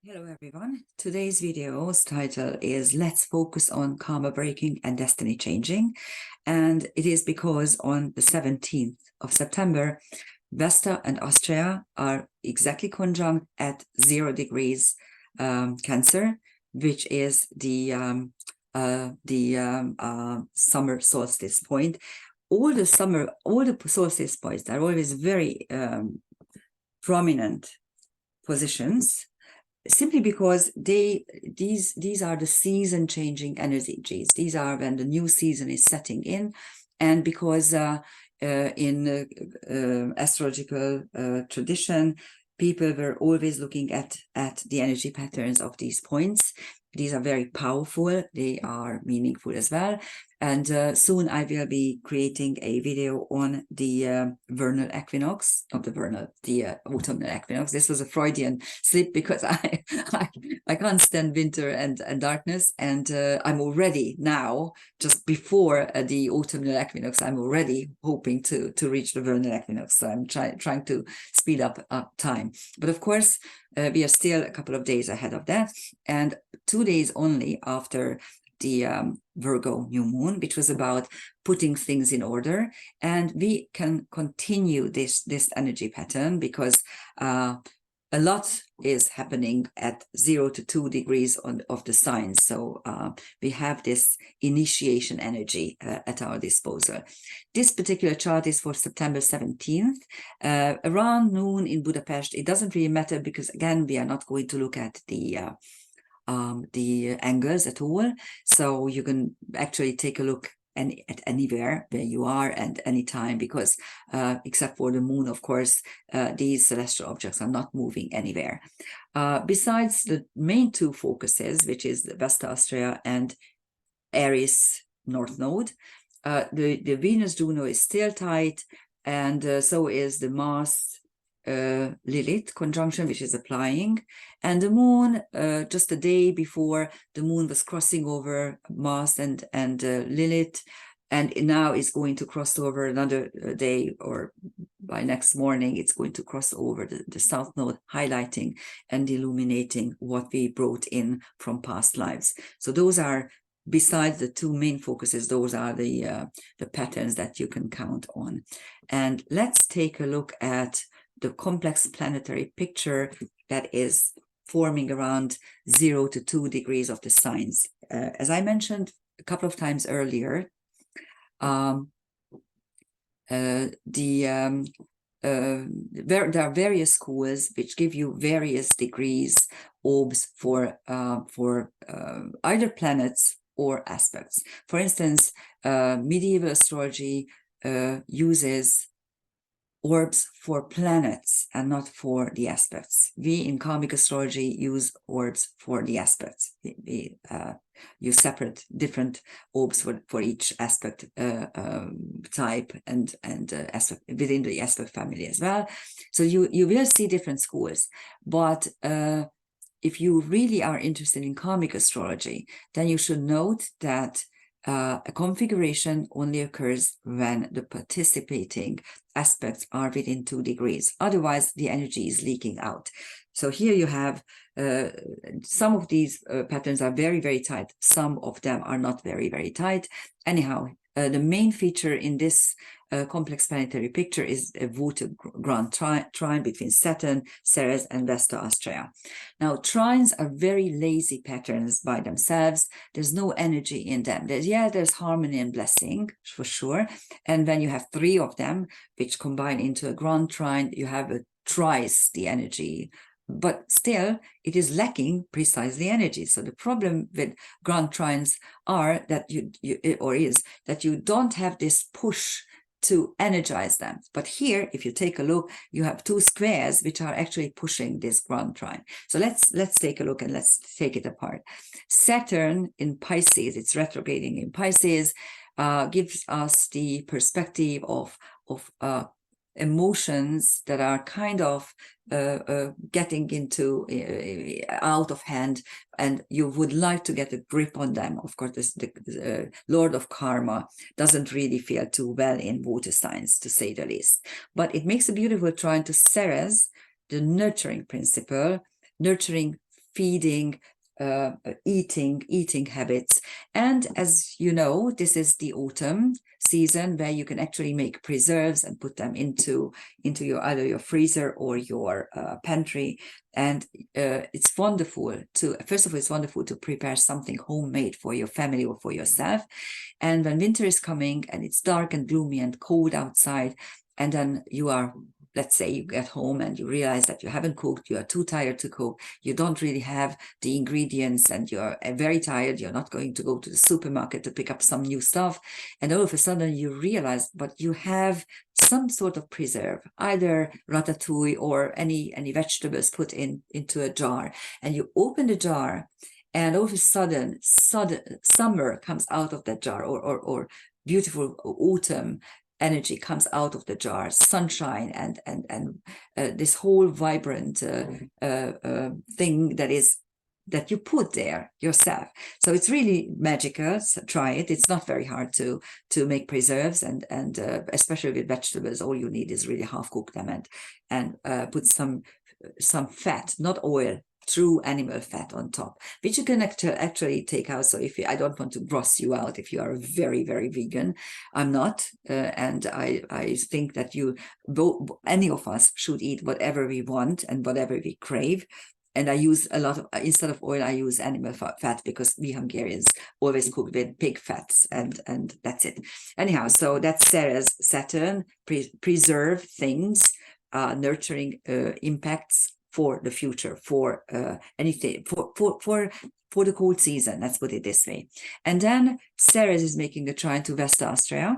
Hello everyone. Today's video's title is Let's Focus on Karma Breaking and Destiny Changing. And it is because on the 17th of September, Vesta and Astraea are exactly conjunct at 0 degrees Cancer, which is the summer solstice point. All the solstice points are always very prominent positions, simply because these are the season changing energies. These are when the new season is setting in, and because in astrological tradition, people were always looking at the energy patterns of these points. These are very powerful, they are meaningful as well. And soon I will be creating a video on the vernal equinox, not the vernal, the autumnal equinox. This was a Freudian slip because I can't stand winter and darkness. And I'm already now, just before the autumnal equinox, I'm already hoping to reach the vernal equinox. So I'm trying to speed up time. But of course, we are still a couple of days ahead of that. And 2 days only after the Virgo new moon, which was about putting things in order, and we can continue this energy pattern because a lot is happening at 0 to 2 degrees of the signs. So we have this initiation energy at our disposal. This particular chart is for September 17th, around noon in Budapest. It doesn't really matter because, again, we are not going to look at the angles at all. So you can actually take a look at anywhere where you are and anytime, because except for the moon, of course, these celestial objects are not moving anywhere. Besides the main two focuses, which is the Vesta Astraea and Eris North Node, the Venus Juno is still tight, and so is the Mars Lilith conjunction, which is applying, and the moon, just a day before, the moon was crossing over Mars and Lilith, and now it's going to cross over another day, or by next morning it's going to cross over the South Node, highlighting and illuminating what we brought in from past lives. So those are, besides the two main focuses, those are the patterns that you can count on. And let's take a look at the complex planetary picture that is forming around 0 to 2 degrees of the signs. As I mentioned a couple of times earlier, there are various schools which give you various degrees, orbs for either planets or aspects. For instance, medieval astrology uses orbs for planets and not for the aspects. We in karmic astrology use orbs for the aspects. We use separate different orbs for each aspect type and aspect within the aspect family as well. So you will see different schools, but if you really are interested in karmic astrology, then you should note that a configuration only occurs when the participating aspects are within 2 degrees. Otherwise, the energy is leaking out. So here you have some of these patterns are very, very tight. Some of them are not very, very tight. Anyhow, the main feature in this complex planetary picture is a votive grand trine between Saturn, Ceres, and Vesta Astraea. Now, trines are very lazy patterns by themselves. There's no energy in them. There's harmony and blessing, for sure. And when you have 3 of them, which combine into a grand trine, you have a thrice the energy. But still, it is lacking precisely energy. So the problem with grand trines are that you don't have this push to energize them. But here, if you take a look, you have 2 squares which are actually pushing this grand trine. So let's take a look and let's take it apart. Saturn in Pisces, it's retrograding in Pisces, gives us the perspective of emotions that are kind of getting into out of hand, and you would like to get a grip on them. Of course, the Lord of Karma doesn't really feel too well in water signs, to say the least. But it makes a beautiful trine to Ceres, the nurturing principle, nurturing feeding, eating habits. And as you know, this is the autumn season where you can actually make preserves and put them into your either your freezer or your pantry. And it's wonderful to, first of all, it's wonderful to prepare something homemade for your family or for yourself. And when winter is coming and it's dark and gloomy and cold outside, and then you are, let's say you get home and you realize that you haven't cooked, you are too tired to cook, you don't really have the ingredients, and you're very tired, you're not going to go to the supermarket to pick up some new stuff, and all of a sudden you realize, but you have some sort of preserve, either ratatouille or any vegetables put into a jar, and you open the jar, and all of a sudden summer comes out of that jar, or beautiful autumn energy comes out of the jar, sunshine, and this whole vibrant thing that you put there yourself. So it's really magical. So try it. It's not very hard to make preserves, and especially with vegetables, all you need is really half cook them and put some fat, not oil, true animal fat on top, which you can actually take out. So I don't want to gross you out if you are very, very vegan. I'm not, and I think that any of us should eat whatever we want and whatever we crave. And I use a lot of, instead of oil, I use animal fat, because we Hungarians always cook with pig fats, and that's it. Anyhow, so that's Sarah's Saturn, preserve things, nurturing impacts for the future, for anything, for the cold season, let's put it this way. And then Ceres is making a trine to Vesta Astraea.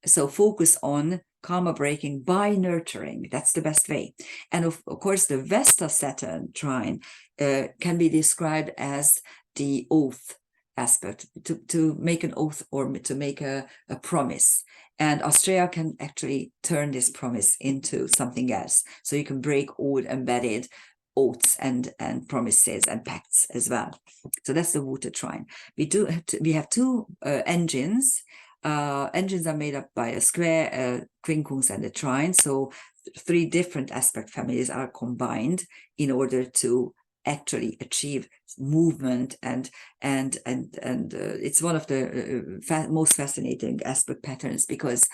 So focus on karma breaking by nurturing. That's the best way. And of course, the Vesta Saturn trine can be described as the oath aspect, to make an oath or to make a promise. And Astraea can actually turn this promise into something else. So you can break old embedded oaths and promises and pacts as well. So that's the water trine. We have two engines. Engines are made up by a square, quincunx, and a trine. So three different aspect families are combined in order to actually achieve movement, and it's one of the most fascinating aspect patterns, because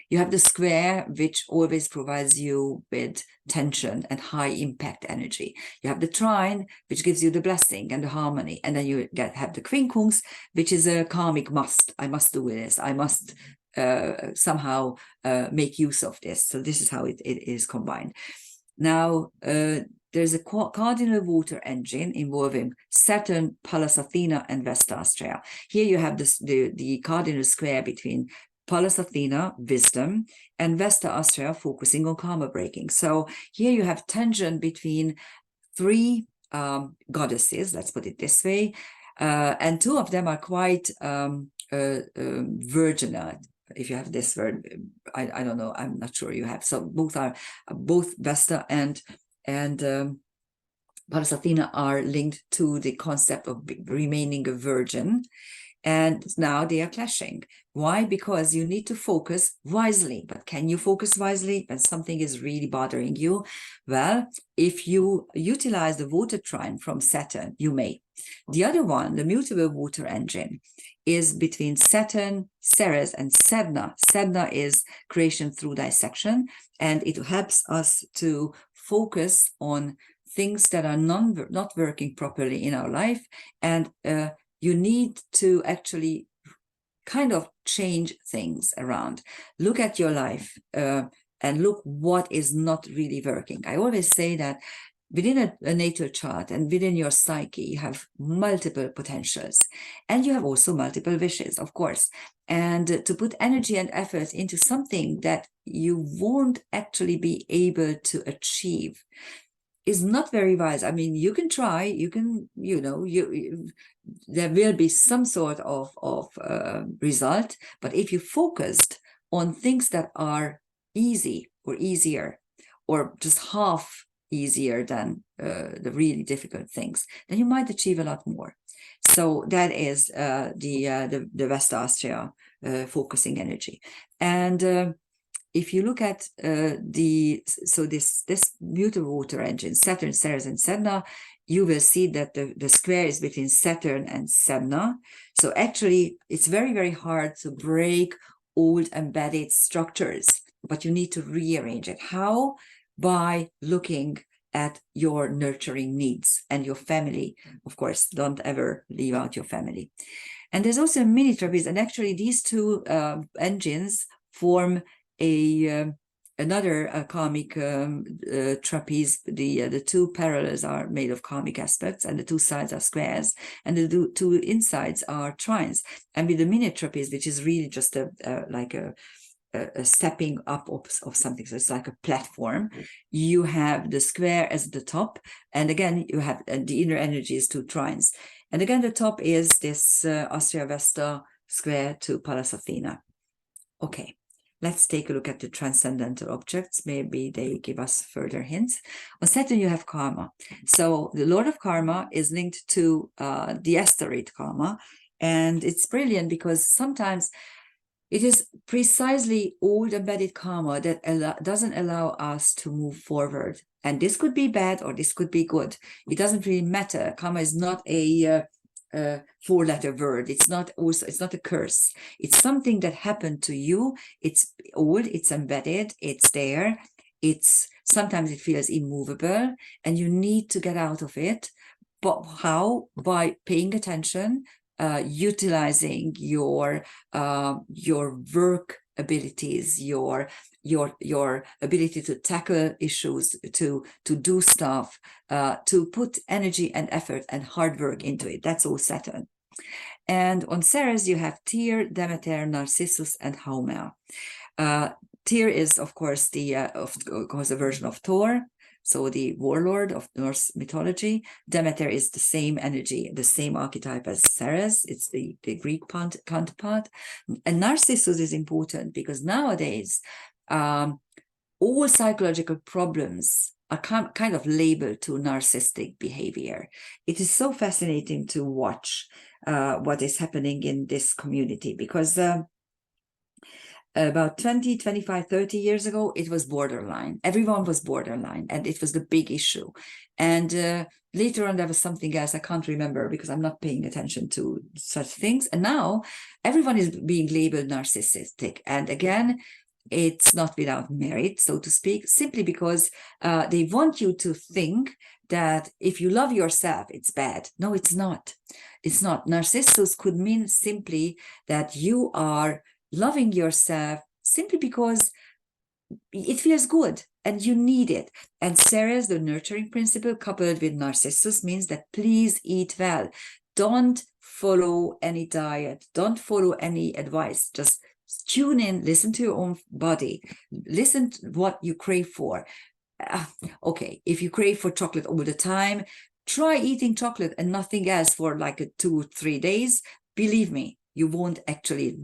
you have the square, which always provides you with tension and high impact energy. You have the trine, which gives you the blessing and the harmony, and then you have the quincunx, which is a karmic must. I must do this. I must somehow make use of this. So this is how it is combined. Now, there's a cardinal water engine involving Saturn, Pallas Athena, and Vesta Astraea. Here you have the cardinal square between Pallas Athena, wisdom, and Vesta Astraea, focusing on karma breaking. So here you have tension between three goddesses, let's put it this way, and two of them are quite virginal. If you have this word, I don't know, I'm not sure you have. So both Vesta and Pallas Athena are linked to the concept of remaining a virgin. And now they are clashing. Why? Because you need to focus wisely. But can you focus wisely when something is really bothering you? Well, if you utilize the water trine from Saturn, you may. The other one, the mutable water engine, is between Saturn, Ceres, and Sedna. Sedna is creation through dissection, and it helps us to focus on things that are not working properly in our life, and you need to actually kind of change things around. Look at your life and look what is not really working. I always say that within a natal chart and within your psyche, you have multiple potentials, and you have also multiple wishes, of course. And to put energy and effort into something that you won't actually be able to achieve is not very wise. I mean, you can try, you can, there will be some sort of result, but if you focused on things that are easy or easier, or just half easier than the really difficult things, then you might achieve a lot more. So that is the Vesta Astraea focusing energy. And if you look at this beautiful water engine, Saturn, Ceres, and Sedna, you will see that the square is between Saturn and Sedna. So actually, it's very, very hard to break old embedded structures, but you need to rearrange it. How? By looking at your nurturing needs and your family. Of course, don't ever leave out your family. And there's also a mini trapeze, and actually these two engines form another karmic trapeze. The two parallels are made of karmic aspects, and the two sides are squares, and the two insides are trines. And with the mini trapeze, which is really just like a stepping up of something, so it's like a platform, you have the square as the top, and again you have the inner energy is two trines, and again the top is this Astraea Vesta square to Pallas Athena. Okay, let's take a look at the transcendental objects. Maybe they give us further hints. On Saturn you have karma. So the Lord of Karma is linked to the asteroid karma, and it's brilliant because sometimes it is precisely old embedded karma that doesn't allow us to move forward. And this could be bad or this could be good. It doesn't really matter. Karma is not a four-letter word. It's not a curse. It's something that happened to you. It's old, it's embedded, it's there. Sometimes it feels immovable and you need to get out of it. But how? By paying attention, utilizing your work abilities, your ability to tackle issues, to do stuff, to put energy and effort and hard work into it. That's all Saturn. And on Ceres you have Tyr, Demeter, Narcissus, and Haumea. Tyr is of course a version of Thor, so the warlord of Norse mythology. Demeter is the same energy, the same archetype as Ceres. It's the Greek counterpart. And Narcissus is important because nowadays all psychological problems are kind of labeled to narcissistic behavior. It is so fascinating to watch what is happening in this community, because about 20, 25, 30 years ago, it was borderline. Everyone was borderline, and it was the big issue. And later on, there was something else. I can't remember because I'm not paying attention to such things. And now everyone is being labeled narcissistic. And again, it's not without merit, so to speak, simply because they want you to think that if you love yourself, it's bad. No, it's not. It's not. Narcissus could mean simply that you are loving yourself simply because it feels good and you need it. And Ceres, the nurturing principle, coupled with Narcissus, means that please eat well. Don't follow any diet. Don't follow any advice. Just tune in, listen to your own body, listen to what you crave for. Okay, if you crave for chocolate all the time, try eating chocolate and nothing else for like 2 or 3 days. Believe me, you won't actually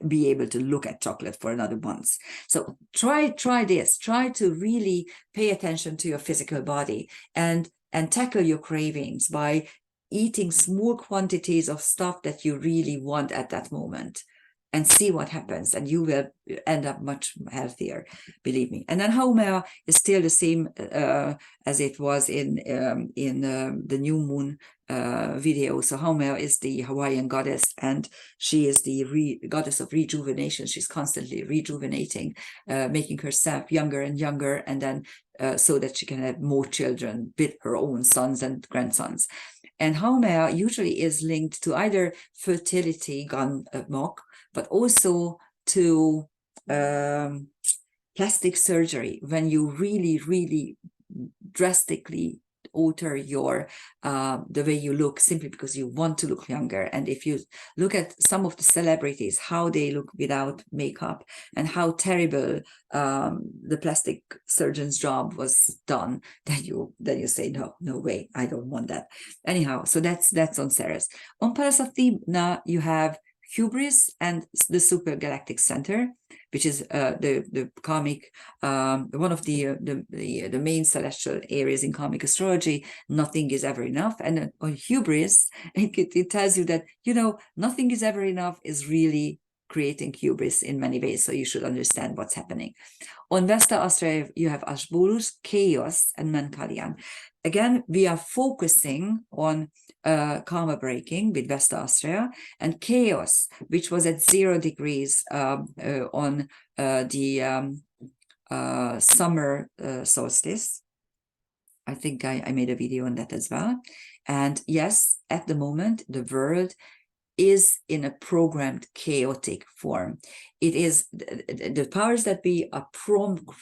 be able to look at chocolate for another month. So try this. Try to really pay attention to your physical body and tackle your cravings by eating small quantities of stuff that you really want at that moment, and see what happens, and you will end up much healthier, believe me. And then Haumea is still the same as it was in the new moon video. So Haumea is the Hawaiian goddess, and she is the goddess of rejuvenation. She's constantly rejuvenating, making herself younger and younger, and then so that she can have more children with her own sons and grandsons. And Haumea usually is linked to either fertility, gan mok, but also to plastic surgery, when you really, really drastically alter your the way you look simply because you want to look younger. And if you look at some of the celebrities, how they look without makeup, and how terrible the plastic surgeon's job was done, then you say, no way, I don't want that. Anyhow, so that's on Ceres. On Pallas Athena you have hubris and the supergalactic center, which is the karmic, one of the main celestial areas in karmic astrology. Nothing is ever enough. And on hubris, it tells you that, nothing is ever enough is really creating hubris in many ways, so you should understand what's happening. On Vesta Astraea, you have Asbolus, chaos, and Menkalian. Again, we are focusing on karma breaking with Vesta Astraea, and chaos, which was at 0 degrees on the summer solstice. I think I made a video on that as well. And yes, at the moment, the world is in a programmed chaotic form. It is the powers that be are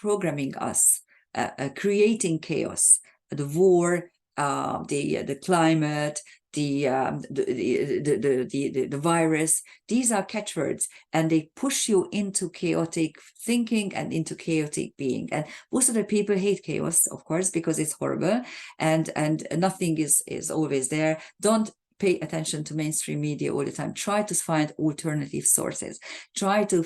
programming us, creating chaos, the war, the climate, the virus. These are catchwords, and they push you into chaotic thinking and into chaotic being. And most of the people hate chaos, of course, because it's horrible, and nothing is always there. Don't pay attention to mainstream media all the time. Try to find alternative sources. Try to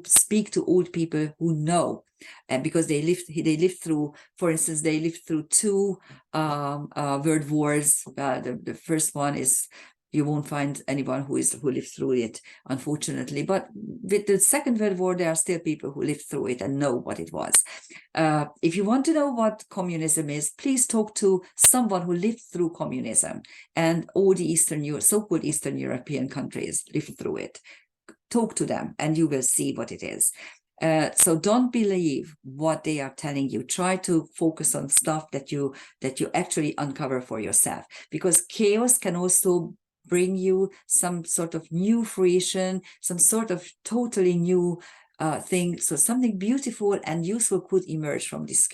speak to old people who know, and because they lived through, for instance, they lived through 2 world wars. The first one is, you won't find anyone who lived through it, unfortunately. But with the Second World War, there are still people who lived through it and know what it was. If you want to know what communism is, please talk to someone who lived through communism, and all the so-called Eastern European countries lived through it. Talk to them, and you will see what it is. So don't believe what they are telling you. Try to focus on stuff that you actually uncover for yourself, because chaos can also bring you some sort of new fruition, some sort of totally new thing. So something beautiful and useful could emerge from this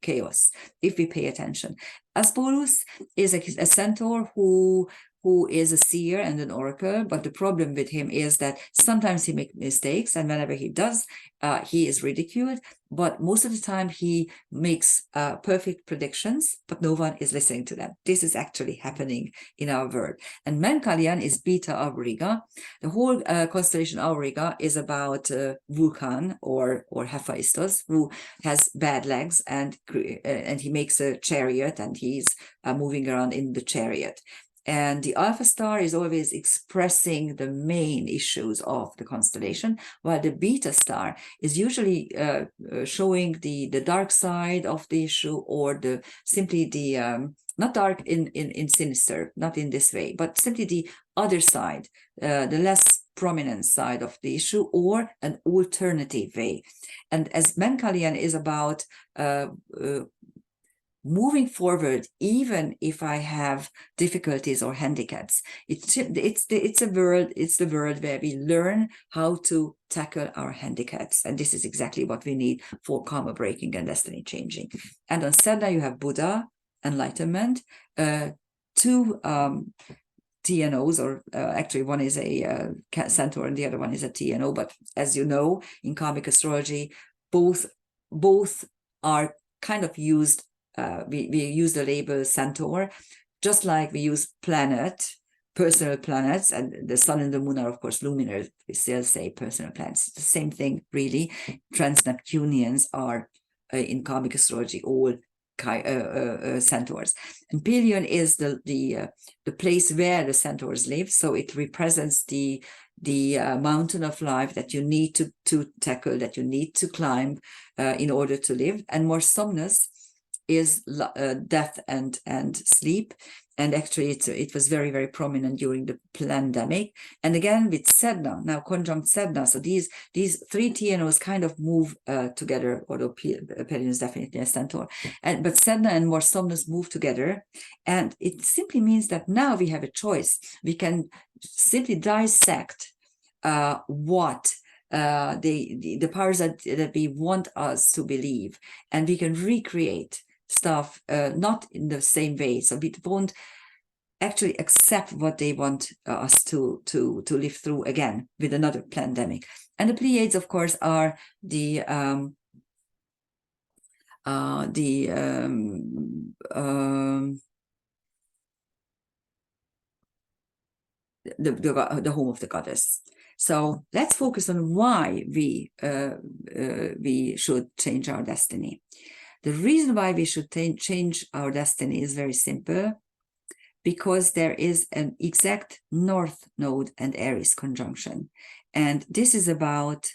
chaos if we pay attention. Asbolus is a centaur who is a seer and an oracle, but the problem with him is that sometimes he makes mistakes, and whenever he does, he is ridiculed. But most of the time he makes perfect predictions, but no one is listening to them. This is actually happening in our world. And Menkalian is Beta Auriga. The whole constellation Auriga is about Vulcan or Hephaestus, who has bad legs, and he makes a chariot, and he's moving around in the chariot. And the Alpha star is always expressing the main issues of the constellation, while the Beta star is usually showing the dark side of the issue, or simply the not dark in sinister, not in this way, but simply the other side, the less prominent side of the issue, or an alternative way. And as Menkalian is about moving forward, even if I have difficulties or handicaps. It's the world where we learn how to tackle our handicaps, and this is exactly what we need for karma breaking and destiny changing. And on Sedna you have Buddha, enlightenment, 2 TNOs, or actually one is a centaur and the other one is a TNO. But as you know, in karmic astrology, both are kind of used. We use the label centaur, just like we use personal planets, and the sun and the moon are, of course, luminary. We still say personal planets. The same thing, really. Trans-Neptunians are, in karmic astrology, all centaurs. And Pelion is the place where the centaurs live, so it represents the mountain of life that you need to tackle, that you need to climb in order to live. And Morsomnus is death and sleep, and actually it was very, very prominent during the pandemic. And again with Sedna, now conjunct Sedna, so these 3 TNOs kind of move together, although Pelion is definitely a centaur, but Sedna and Morsomnus move together, and it simply means that now we have a choice. We can simply dissect what the powers that we want us to believe, and we can recreate stuff not in the same way. So we won't actually accept what they want us to live through again with another pandemic. And the Pleiades, of course, are the home of the goddess. So let's focus on why we should change our destiny. The reason why we should change our destiny is very simple. because there is an exact North Node and Eris conjunction. And this is about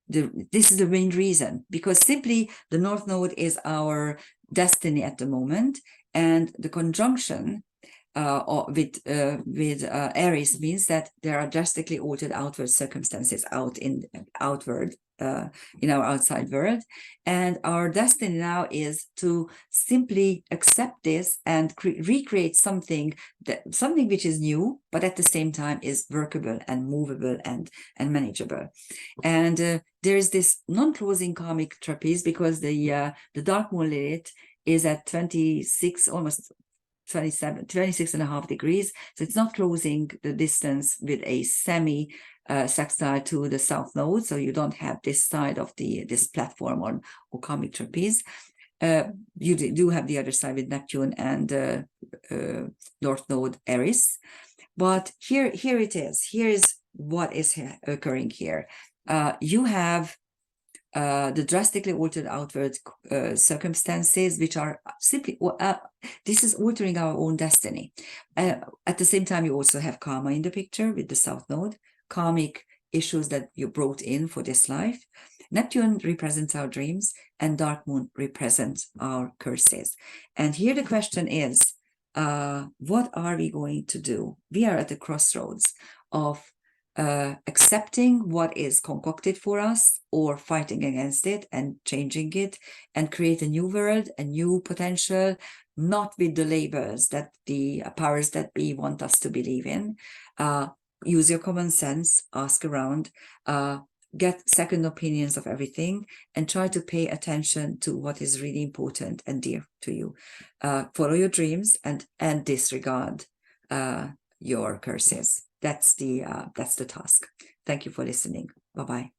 this is the main reason, because simply the North Node is our destiny at the moment, and the conjunction with Aries means that there are drastically altered outward circumstances outward in our outside world, and our destiny now is to simply accept this and recreate something which is new, but at the same time is workable and movable and manageable. And there is this non-closing karmic trapeze, because the dark moon Lilith is at 26, almost 26.5 degrees. So it's not closing the distance with a semi sextile to the south node. So you don't have this side of this platform or karmic trapeze. You do have the other side with Neptune and North Node Eris. But here it is. Here is what is occurring here. You have the drastically altered outward circumstances, which are simply, this is altering our own destiny. At the same time, you also have karma in the picture with the South Node, karmic issues that you brought in for this life. Neptune represents our dreams, and Dark Moon represents our curses. And here the question is, what are we going to do? We are at the crossroads of accepting what is concocted for us, or fighting against it and changing it and create a new world, a new potential, not with the labels that the powers that be want us to believe in. Use your common sense, ask around, get second opinions of everything, and try to pay attention to what is really important and dear to you. Follow your dreams and disregard your curses. That's the task. Thank you for listening. Bye-bye.